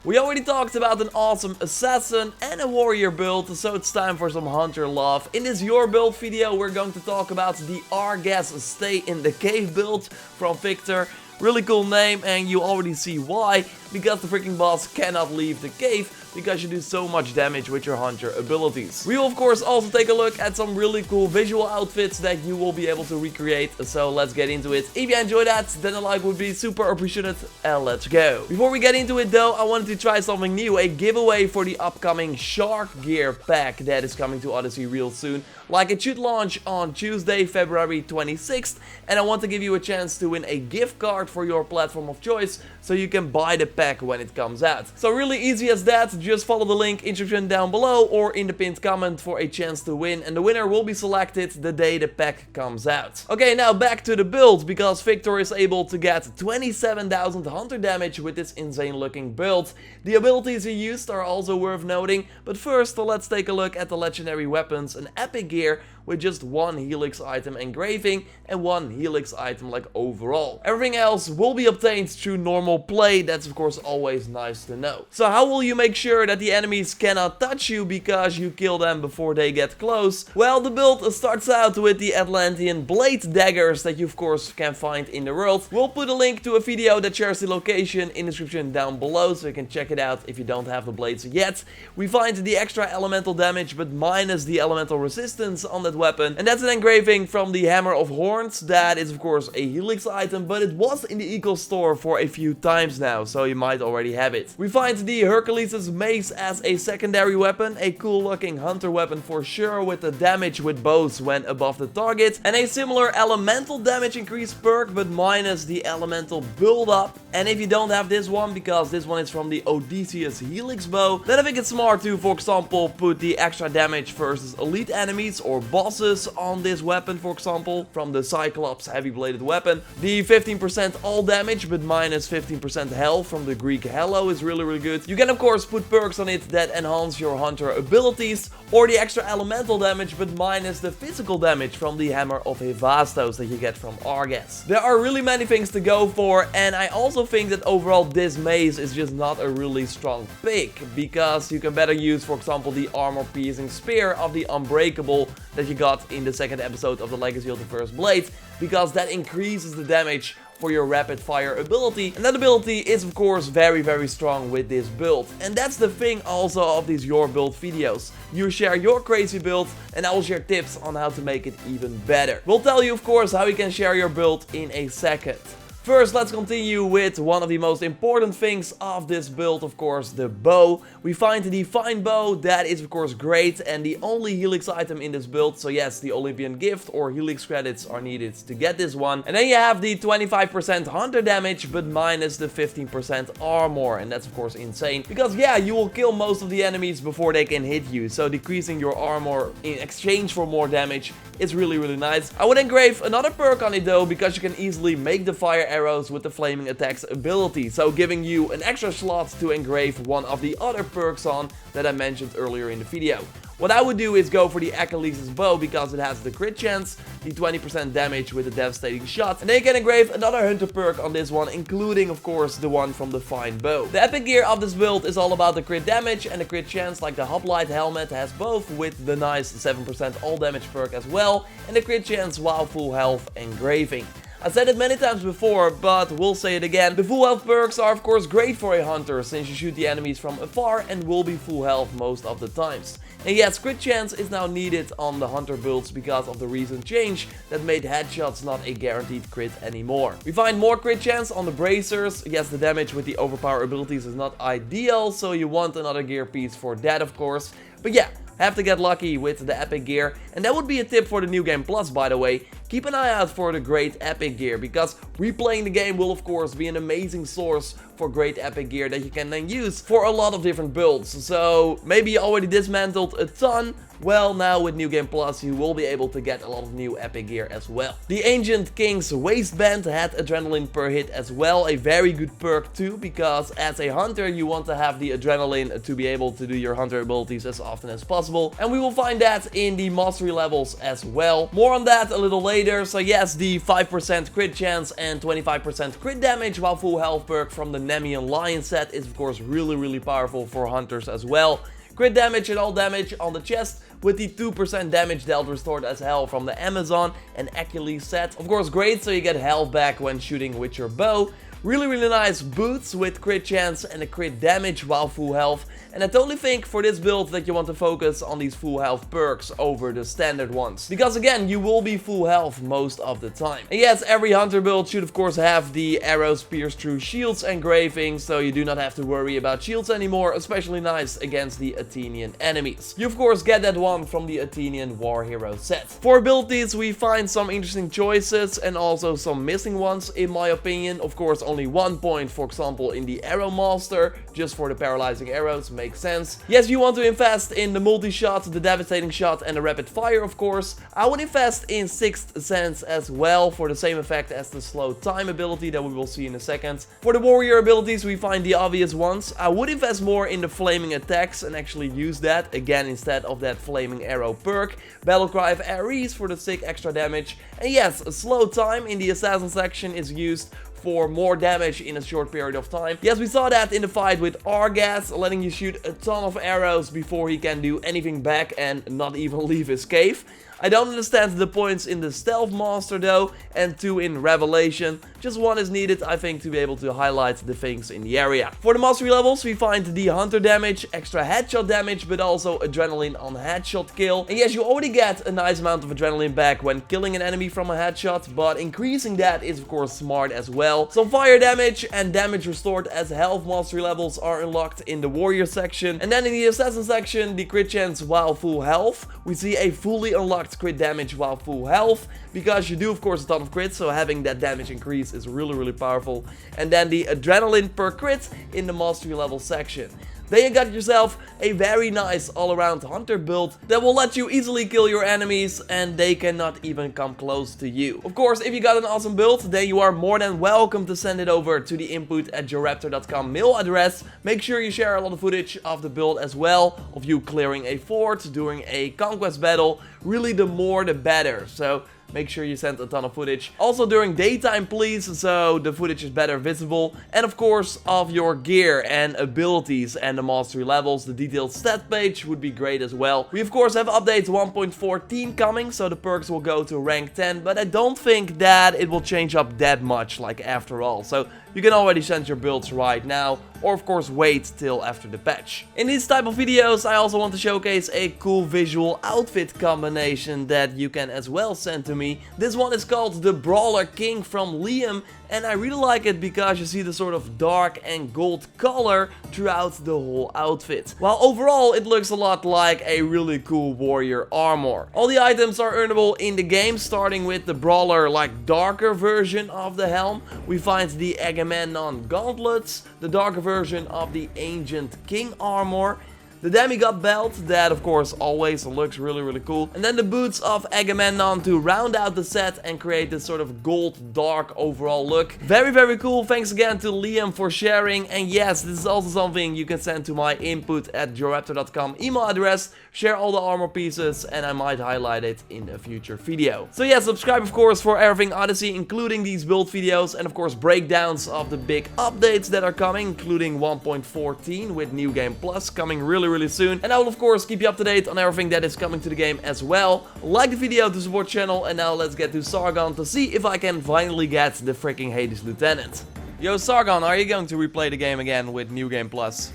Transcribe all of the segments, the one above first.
We already talked about an awesome assassin and a warrior build, so it's time for some hunter love. In this Your Build video, we're going to talk about the Argas Stay in the Cave build from Victor. Really cool name, and you already see why, because the freaking boss cannot leave the cave because you do so much damage with your hunter abilities. We will of course also take a look at some really cool visual outfits that you will be able to recreate, so let's get into it. If you enjoyed that, then a like would be super appreciated, and let's go. Before we get into it though, I wanted to try something new, a giveaway for the upcoming Shark Gear pack that is coming to Odyssey real soon. Like, it should launch on Tuesday, February 26th, and I want to give you a chance to win a gift card for your platform of choice, so you can buy the pack when it comes out. So really easy as that, just follow the link in the description down below or in the pinned comment for a chance to win, and the winner will be selected the day the pack comes out. Okay, now back to the build, because Victor is able to get 27,000 hunter damage with this insane looking build. The abilities he used are also worth noting, but first let's take a look at the legendary weapons, an epic gear with just one helix item engraving and one helix item like overall. Everything else will be obtained through normal play. That's of course always nice to know. So how will you make sure that the enemies cannot touch you because you kill them before they get close? Well, the build starts out with the Atlantean blade daggers that you of course can find in the world. We'll put a link to a video that shares the location in the description down below, so you can check it out if you don't have the blades yet. We find the extra elemental damage but minus the elemental resistance on that weapon, and that's an engraving from the Hammer of Horns. That is of course a helix item, but it was in the Eagle store for a few times now, so you might already have it. We find the Hercules' mace as a secondary weapon, a cool looking hunter weapon for sure, with the damage with bows when above the target, and a similar elemental damage increase perk but minus the elemental build up. And if you don't have this one, because this one is from the Odysseus helix bow, then I think it's smart to, for example, put the extra damage versus elite enemies or bosses on this weapon, for example, from the Cyclops heavy bladed weapon. The 15% all damage but minus 15% health from the Greek Hello is really good. You can of course put perks on it that enhance your hunter abilities, or the extra elemental damage but minus the physical damage from the Hammer of Hephaestus that you get from Argas. There are really many things to go for, and I also think that overall this mace is just not a really strong pick, because you can better use, for example, the armor piercing spear of the Unbreakable that you got in the second episode of the Legacy of the First Blade, because that increases the damage for your rapid fire ability, and that ability is of course very strong with this build. And that's the thing also of these Your Build videos. You share your crazy build and I will share tips on how to make it even better. We'll tell you of course how you can share your build in a second. First, let's continue with one of the most important things of this build, of course, the bow. We find the Divine Bow, that is of course great, and the only helix item in this build, so yes, the Olympian gift or helix credits are needed to get this one. And then you have the 25% hunter damage, but minus the 15% armor, and that's of course insane, because yeah, you will kill most of the enemies before they can hit you, so decreasing your armor in exchange for more damage is really nice. I would engrave another perk on it though, because you can easily make the fire arrows with the flaming attacks ability, so giving you an extra slot to engrave one of the other perks on that I mentioned earlier in the video. What I would do is go for the Achilles' bow, because it has the crit chance, the 20% damage with a devastating shot, and then you can engrave another hunter perk on this one, including of course the one from the Fine Bow. The epic gear of this build is all about the crit damage and the crit chance, like the Hoplite helmet has both, with the nice 7% all damage perk as well, and the crit chance while full health engraving. I said it many times before, but we'll say it again. The full health perks are of course great for a hunter, since you shoot the enemies from afar and will be full health most of the times. And yes, crit chance is now needed on the hunter builds because of the recent change that made headshots not a guaranteed crit anymore. We find more crit chance on the bracers. Yes, the damage with the overpower abilities is not ideal, so you want another gear piece for that of course. But yeah, have to get lucky with the epic gear, and that would be a tip for the New Game Plus, by the way. Keep an eye out for the great epic gear, because replaying the game will of course be an amazing source for great epic gear that you can then use for a lot of different builds. So maybe you already dismantled a ton, well, now with New Game Plus you will be able to get a lot of new epic gear as well. The Ancient King's Waistband had adrenaline per hit as well, a very good perk too, because as a hunter you want to have the adrenaline to be able to do your hunter abilities as often as possible, and we will find that in the mastery levels as well. More on that a little later. Dominator. So yes, the 5% crit chance and 25% crit damage while full health perk from the Nemean Lion set is of course really powerful for hunters as well. Crit damage and all damage on the chest with the 2% damage dealt restored as hell from the Amazon and Achilles set. Of course great, so you get health back when shooting with your bow. Really nice boots with crit chance and a crit damage while full health. And I totally think for this build that you want to focus on these full health perks over the standard ones. Because again, you will be full health most of the time. And yes, every hunter build should of course have the arrows pierce through shields engraving, so you do not have to worry about shields anymore, especially nice against the Athenian enemies. You of course get that one from the Athenian war hero set. For abilities we find some interesting choices and also some missing ones in my opinion. Of course only 1 point, for example, in the Arrow Master, just for the paralyzing arrows, makes sense. Yes, you want to invest in the multi-shot, the devastating shot, and the rapid fire, of course. I would invest in Sixth Sense as well, for the same effect as the slow time ability that we will see in a second. For the warrior abilities, we find the obvious ones. I would invest more in the flaming attacks and actually use that, again, instead of that flaming arrow perk. Battlecry of Ares for the sick extra damage. And yes, a slow time in the assassin section is used for more damage in a short period of time. Yes, we saw that in the fight with Argas, letting you shoot a ton of arrows before he can do anything back and not even leave his cave. I don't understand the points in the Stealth Master though, and 2 in Revelation. Just 1 is needed, I think, to be able to highlight the things in the area. For the mastery levels, we find the hunter damage, extra headshot damage, but also adrenaline on headshot kill. And yes, you already get a nice amount of adrenaline back when killing an enemy from a headshot, but increasing that is of course smart as well. Some fire damage and damage restored as health mastery levels are unlocked in the warrior section. And then in the assassin section, the crit chance while full health, we see a fully unlocked crit damage while full health, because you do of course a ton of crits, so having that damage increase is really powerful. And then the adrenaline per crit in the mastery level section. Then you got yourself a very nice all-around hunter build that will let you easily kill your enemies and they cannot even come close to you. Of course, if you got an awesome build, then you are more than welcome to send it over to the input@JorRaptor.com mail address. Make sure you share a lot of footage of the build as well, of you clearing a fort, during a conquest battle. Really, the more the better. So make sure you send a ton of footage. Also during daytime, please, so the footage is better visible. And of course, of your gear and abilities and the mastery levels. The detailed stat page would be great as well. We of course have update 1.14 coming, so the perks will go to rank 10. But I don't think that it will change up that much, like, after all. So you can already send your builds right now, or of course wait till after the patch. In these type of videos, I also want to showcase a cool visual outfit combination that you can as well send to me. This one is called the Brawler King from Liam, and I really like it because you see the sort of dark and gold color throughout the whole outfit. While overall it looks a lot like a really cool warrior armor. All the items are earnable in the game, starting with the Brawler like darker version of the helm. We find the Agamemnon gauntlets, the darker version of the Ancient King armor, the Demigod belt, that of course always looks really cool. And then the boots of Agamemnon to round out the set and create this sort of gold dark overall look. Very cool. Thanks again to Liam for sharing. And yes, this is also something you can send to my input@JorRaptor.com email address. Share all the armor pieces and I might highlight it in a future video. So yeah, subscribe of course for everything Odyssey, including these build videos and of course breakdowns of the big updates that are coming, including 1.14 with New Game Plus coming really soon. And I will of course keep you up to date on everything that is coming to the game as well. Like the video to support the channel, and now let's get to Sargon to see if I can finally get the freaking Hades Lieutenant. Yo Sargon, are you going to replay the game again with New Game Plus?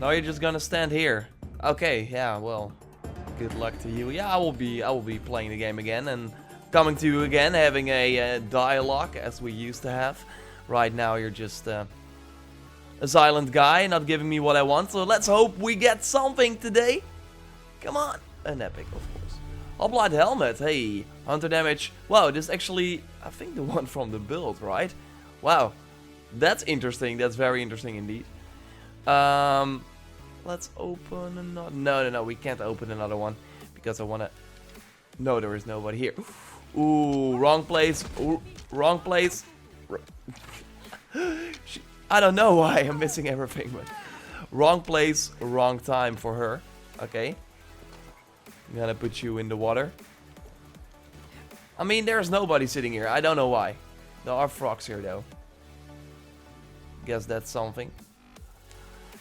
No, you're just gonna stand here. Okay, yeah, well, good luck to you. Yeah, I will be playing the game again and coming to you again, having a dialogue as we used to have. Right now you're just a silent guy, not giving me what I want, so let's hope we get something today. Come on. An epic, of course. Hoplite helmet, hey. Hunter damage. Wow, this is actually, I think, the one from the build, right? Wow. That's interesting. That's very interesting indeed. Let's open another. No, we can't open another one because I want to. No, there is nobody here. Ooh, wrong place. Ooh, wrong place. I don't know why I'm missing everything, but wrong place, wrong time for her. Okay. I'm gonna put you in the water. I mean, there's nobody sitting here. I don't know why. There are frogs here, though. Guess that's something.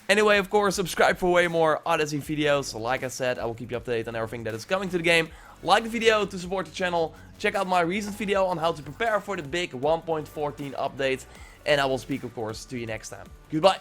Anyway, of course, subscribe for way more Odyssey videos. Like I said, I will keep you updated on everything that is coming to the game. Like the video to support the channel. Check out my recent video on how to prepare for the big 1.14 update. And I will speak, of course, to you next time. Goodbye.